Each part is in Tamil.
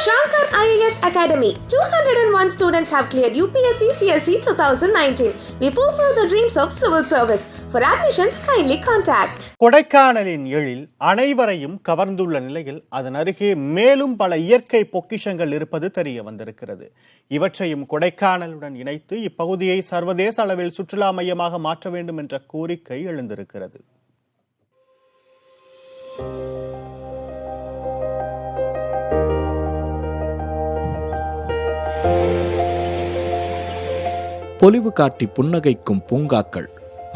Shankar IAS Academy. 201 students have cleared UPSC CSE 2019. We fulfill the dreams of civil service. For admissions, kindly contact. கொடைக்கானலின் எழில் அனைவரையும் கவர்ந்துள்ள நிலையில் அதன் அருகே மேலும் பல இயற்கை பொக்கிஷங்கள் இருப்பது தெரிய வந்திருக்கிறது. இவற்றையும் கொடைக்கானலுடன் இணைத்து இப்பகுதியை சர்வதேச அளவில் சுற்றுலா மையமாக மாற்ற வேண்டும் என்ற கோரிக்கை எழுந்திருக்கிறது. பொலிவு காட்டி புன்னகைக்கும் பூங்காக்கள்,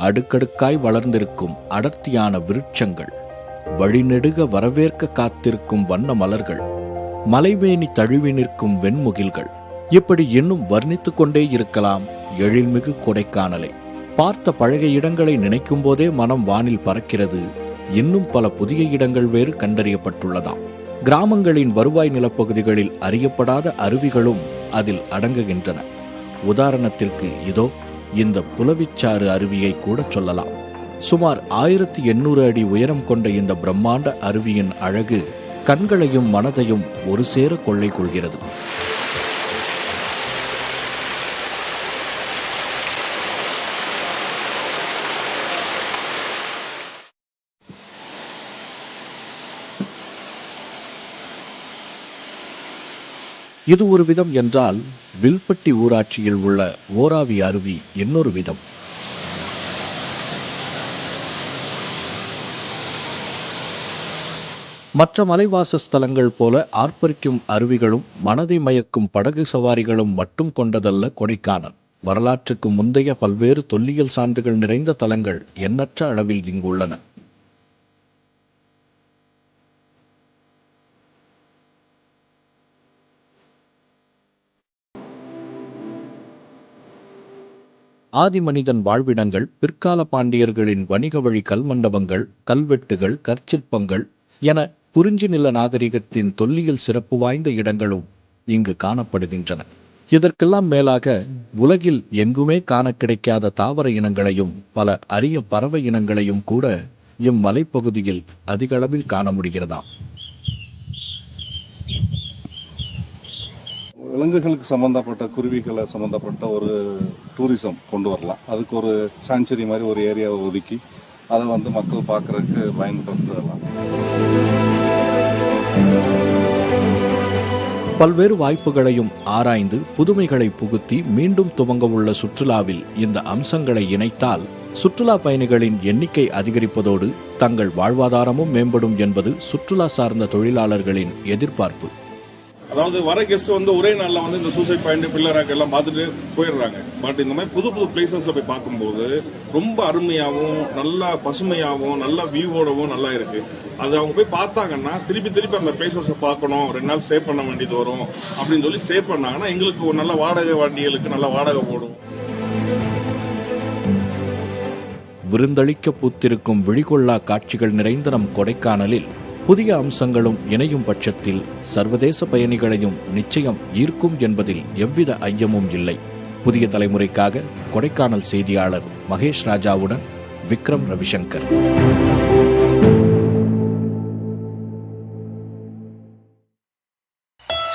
அடுக்கடுக்காய் வளர்ந்திருக்கும் அடர்த்தியான விருட்சங்கள், வழிநெடுக வரவேற்க காத்திருக்கும் வண்ண மலர்கள், மலைவேணி தழுவி நிற்கும் வெண்முகில்கள், இப்படி இன்னும் வர்ணித்துக் கொண்டே இருக்கலாம் எழில்மிகு கொடைக்கானலை. பார்த்த பழைய இடங்களை நினைக்கும் போதே மனம் வானில் பறக்கிறது. இன்னும் பல புதிய இடங்கள் வேறு கண்டறியப்பட்டுள்ளதாம். கிராமங்களின் வருவாய் நிலப்பகுதிகளில் அறியப்படாத அருவிகளும் அதில் அடங்குகின்றன. உதாரணத்திற்கு இதோ இந்த புலவிச்சாறு அருவியை கூட சொல்லலாம். சுமார் 1800 அடி உயரம் கொண்ட இந்த பிரம்மாண்ட அருவியின் அழகு கண்களையும் மனதையும் ஒரு சேர கொள்ளை கொள்கிறது. இது ஒரு விதம் என்றால், வில்பட்டி ஊராட்சியில் உள்ள ஓராவி அருவி இன்னொரு விதம். மற்ற மலைவாச ஸ்தலங்கள் போல ஆர்ப்பரிக்கும் அருவிகளும் மனதை மயக்கும் படகு சவாரிகளும் மட்டும் கொண்டதல்ல கொடைக்கானல். வரலாற்றுக்கு முந்தைய பல்வேறு தொல்லியல் சான்றுகள் நிறைந்த தலங்கள் எண்ணற்ற அளவில் இங்குள்ளன. ஆதி மனிதன் வாழ்விடங்கள், பிற்கால பாண்டியர்களின் வணிக வழி கல்மண்டபங்கள், கல்வெட்டுகள், கற்சிற்பங்கள் என குறிஞ்சி நில நாகரிகத்தின் தொல்லியல் சிறப்பு வாய்ந்த இடங்களும் இங்கு காணப்படுகின்றன. இதற்கெல்லாம் மேலாக உலகில் எங்குமே காண கிடைக்காத தாவர இனங்களையும் பல அரிய பறவை இனங்களையும் கூட இம்மலைப்பகுதியில் அதிக அளவில் காண முடிகிறதாம். விலங்குகளுக்கு சம்மந்தப்பட்ட குருவிகளை சம்மந்தப்பட்ட ஒரு டூரிசம் கொண்டு வரலாம். அதுக்கு ஒரு சாங்சுரி மாதிரி ஒரு ஏரியாவை ஒதுக்கி அதை மக்கள் பார்க்கறதுக்கு பயன்படுத்தலாம். பல்வேறு வாய்ப்புகளையும் ஆராய்ந்து புதுமைகளை புகுத்தி மீண்டும் துவங்க உள்ள சுற்றுலாவில் இந்த அம்சங்களை இணைத்தால் சுற்றுலா பயணிகளின் எண்ணிக்கை அதிகரிப்பதோடு தங்கள் வாழ்வாதாரமும் மேம்படும் என்பது சுற்றுலா சார்ந்த தொழிலாளர்களின் எதிர்பார்ப்பு. அதாவது வர கெஸ்ட் ஒரே நாள்ல இந்த சூசைட் பாயிண்ட், பில்லர் ராக் எல்லாம் பார்த்துட்டு போயிடுறாங்க. பட் இந்த மாதிரி புது புது பிளேசஸ்ல போய் பார்க்கும்போது ரொம்ப அருமையாகவும் நல்லா பசுமையாகவும் நல்ல வியூவோடவும் நல்லா இருக்கு. அது அவங்க போய் பார்த்தாங்கன்னா திருப்பி அந்த பிளேசஸை பார்க்கணும், 2 நாள் ஸ்டே பண்ண வேண்டியது வரும் அப்படின்னு சொல்லி ஸ்டே பண்ணாங்கன்னா எங்களுக்கு ஒரு நல்ல வாடகை வண்டிகளுக்கு நல்ல வாடகை போடும். விருந்தளிக்க பூத்திருக்கும் விழிகொள்ளா காட்சிகள் நிறைந்த நம் கொடைக்கானலில் புதிய அம்சங்களும் இணையும் பட்சத்தில் சர்வதேச பயணிகளையும் நிச்சயம் ஈர்க்கும் என்பதில் எவ்வித ஐயமும் இல்லை. புதிய தலைமுறைக்காக கொடைக்கானல் செய்தியாளர் Mahesh ராஜாவுடன் Vikram Ravishankar.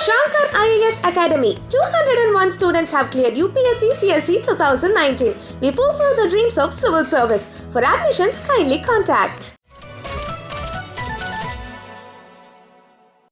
Shankar IAS Academy. 201 students have cleared UPSC CSE 2019. We fulfill the dreams of civil service. For admissions, kindly contact.